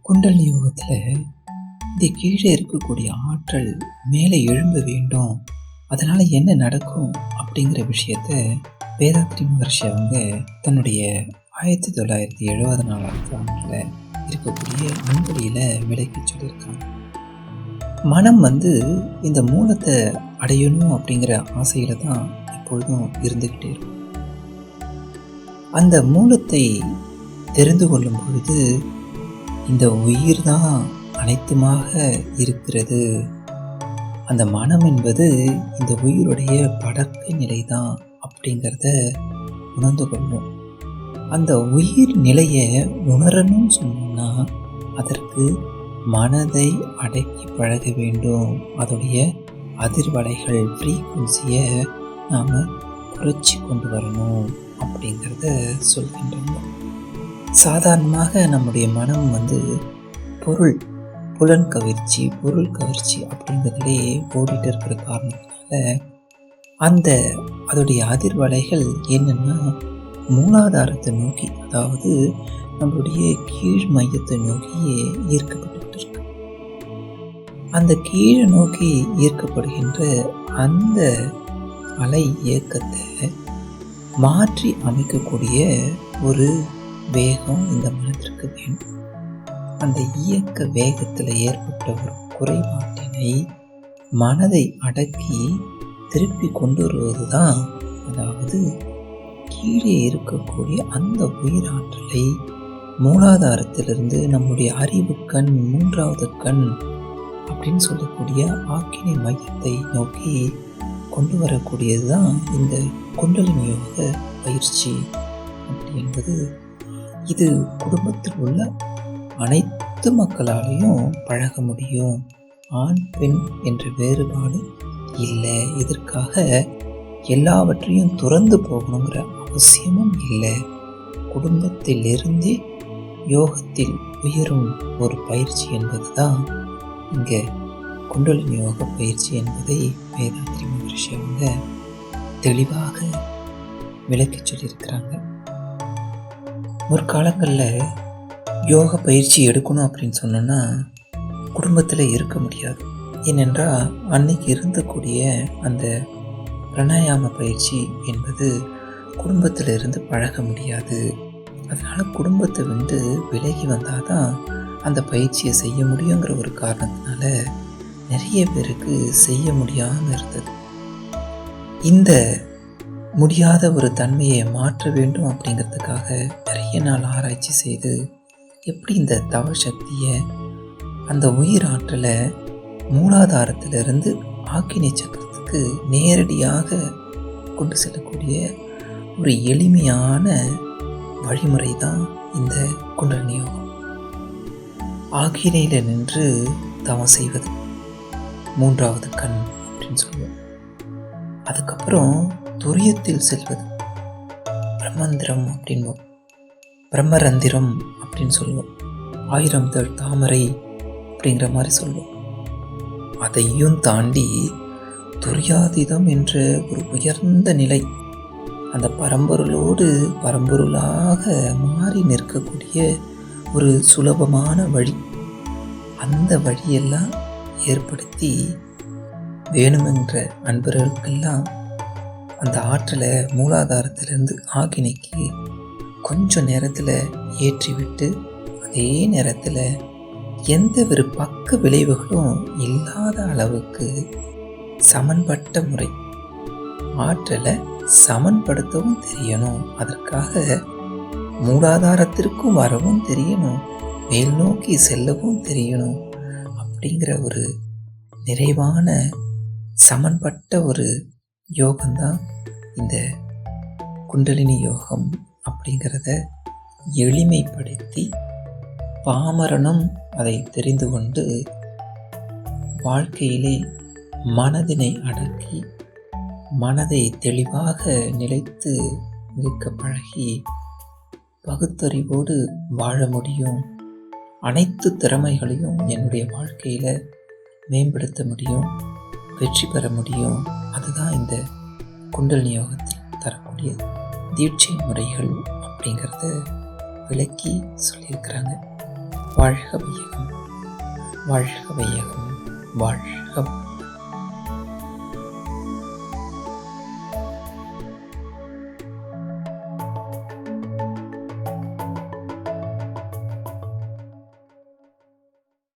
குண்டலினி யோகத்தில் இந்த கீழே இருக்கக்கூடிய ஆற்றல் மேலே எழும்ப வேண்டும், அதனால் என்ன நடக்கும் அப்படிங்கிற விஷயத்த வேதாத்ரி மகர்ஷி அவங்க தன்னுடைய 1974 ஆண்டில் இருக்கக்கூடிய நுண்வெளியில் விளக்கி சொல்லியிருக்காங்க. மனம் இந்த மூலத்தை அடையணும் அப்படிங்கிற ஆசையில் தான் எப்பொழுதும் இருந்துக்கிட்டே இருக்கும். அந்த மூலத்தை தெரிந்து கொள்ளும் பொழுது இந்த உயிர் தான் அனைத்துமாக இருக்கிறது, அந்த மனம் என்பது இந்த உயிருடைய படக்க நிலை தான் அப்படிங்கிறத உணர்ந்து கொள்வோம். அந்த உயிர் நிலையை உணரணும்னு சொன்னோம்னா அதற்கு மனதை அடக்கி பழக வேண்டும். அதோடைய அதிர்வலைகள் ஃப்ரீக்குவன்சியை நாம் குறைச்சி கொண்டு வரணும் அப்படிங்கிறத சொல்கின்றாங்க. சாதாரணமாக நம்முடைய மனம் பொருள் கவர்ச்சி அப்படிங்கிறதுலே ஓடிட்டு இருக்கிற காரணத்தினால அதோடைய அதிர்வலைகள் என்னென்னா மூலாதாரத்தை நோக்கி, அதாவது நம்மளுடைய கீழ் மையத்தை நோக்கியே ஈர்க்கப்பட்டு இருக்கு. அந்த கீழே நோக்கி ஈர்க்கப்படுகின்ற அந்த அலை இயக்கத்தை மாற்றி அமைக்கக்கூடிய ஒரு வேகம் இந்த மனத்திற்கு வேண்டும். அந்த இயக்க வேகத்தில் ஏற்பட்ட ஒரு குறைபாட்டினை மனதை அடக்கி திருப்பி கொண்டு வருவது தான், அதாவது கீழே இருக்கக்கூடிய அந்த உயிராற்றலை மூலாதாரத்திலிருந்து நம்முடைய அறிவு கண், மூன்றாவது கண் அப்படின்னு சொல்லக்கூடிய ஆக்கினை மையத்தை நோக்கி கொண்டு வரக்கூடியது தான் இந்த குண்டலினி யோக பயிற்சி அப்படி என்பது. இது குடும்பத்தில் உள்ள அனைத்து மக்களாலையும் பழக முடியும். ஆண் பெண் என்ற வேறுபாடு இல்லை. இதற்காக எல்லாவற்றையும் துறந்து போகணுங்கிற அவசியமும் இல்லை. குடும்பத்திலிருந்தே யோகத்தில் உயரும் ஒரு பயிற்சி என்பது தான் இங்கே குண்டலினி யோக பயிற்சி என்பதை வேதாத்ரி மகர்ஷி அவங்க தெளிவாக விளக்கி சொல்லியிருக்கிறாங்க. முற்காலங்களில் யோக பயிற்சி எடுக்கணும் அப்படின்னு சொன்னோன்னா குடும்பத்தில் இருக்க முடியாது. ஏனென்றால் அன்னைக்கு இருந்தக்கூடிய அந்த பிராணாயாம பயிற்சி என்பது குடும்பத்தில் இருந்து பழக முடியாது. அதனால் குடும்பத்தை விலகி வந்தால் தான் அந்த பயிற்சியை செய்ய முடியுங்கிற ஒரு காரணத்தினால நிறைய பேருக்கு செய்ய முடியாமல் இருந்தது. இந்த முடியாத ஒரு தன்மையை மாற்ற வேண்டும் அப்படிங்கிறதுக்காக நிறைய நாள் ஆராய்ச்சி செய்து எப்படி இந்த தவ சக்தியை, அந்த உயிர் ஆற்றலை மூலாதாரத்திலிருந்து ஆக்கினை சக்கரத்துக்கு நேரடியாக கொண்டு செல்லக்கூடிய ஒரு எளிமையான வழிமுறை தான் இந்த குண்டலினி யோகம். ஆக்கினையில் நின்று தவம் செய்வது மூன்றாவது கண் அப்படின்னு சொல்லுவோம். அதுக்கப்புறம் துரியத்தில் செல்வது பிரம்மந்திரம் அப்படின்போம், பிரம்மரந்திரம் அப்படின்னு சொல்லுவோம், 1000 தழ் தாமரை அப்படிங்கிற மாதிரி சொல்லுவோம். அதையும் தாண்டி துரியாதீதம் என்ற ஒரு உயர்ந்த நிலை, அந்த பரம்பொருளோடு பரம்பொருளாக மாறி நிற்கக்கூடிய ஒரு சுலபமான வழி, அந்த வழியெல்லாம் ஏற்படுத்தி வேணுமென்ற அன்பர்களுக்கெல்லாம் அந்த ஆற்றலை மூலாதாரத்திலிருந்து ஆக்கினைக்கு கொஞ்சம் நேரத்தில் ஏற்றிவிட்டு, அதே நேரத்தில் எந்த ஒரு பக்க விளைவுகளும் இல்லாத அளவுக்கு சமன்பட்ட முறை ஆற்றலை சமன்படுத்தவும் தெரியணும். அதற்காக மூலாதாரத்திற்கும் வரவும் தெரியணும், மேல் நோக்கி செல்லவும் தெரியணும். அப்படிங்கிற ஒரு நிறைவான சமன்பட்ட ஒரு யோகம்தான் இந்த குண்டலினி யோகம் அப்படிங்கிறத எளிமைப்படுத்தி பாமரனும் அதை தெரிந்து கொண்டு வாழ்க்கையிலே மனதினை அடக்கி மனதை தெளிவாக நிலைத்து இருக்க பழகி பகுத்தறிவோடு வாழ முடியும். அனைத்து திறமைகளையும் என்னுடைய வாழ்க்கையில் மேம்படுத்த முடியும், வெற்றி பெற முடியும். அதுதான் இந்த குண்டலினி யோகத்தில் தரக்கூடிய தீட்சை முறைகள் அப்படிங்கிறத விளக்கி சொல்லியிருக்கிறாங்க. வாழ்க வையகம், வாழ்க வையகம், வாழ்க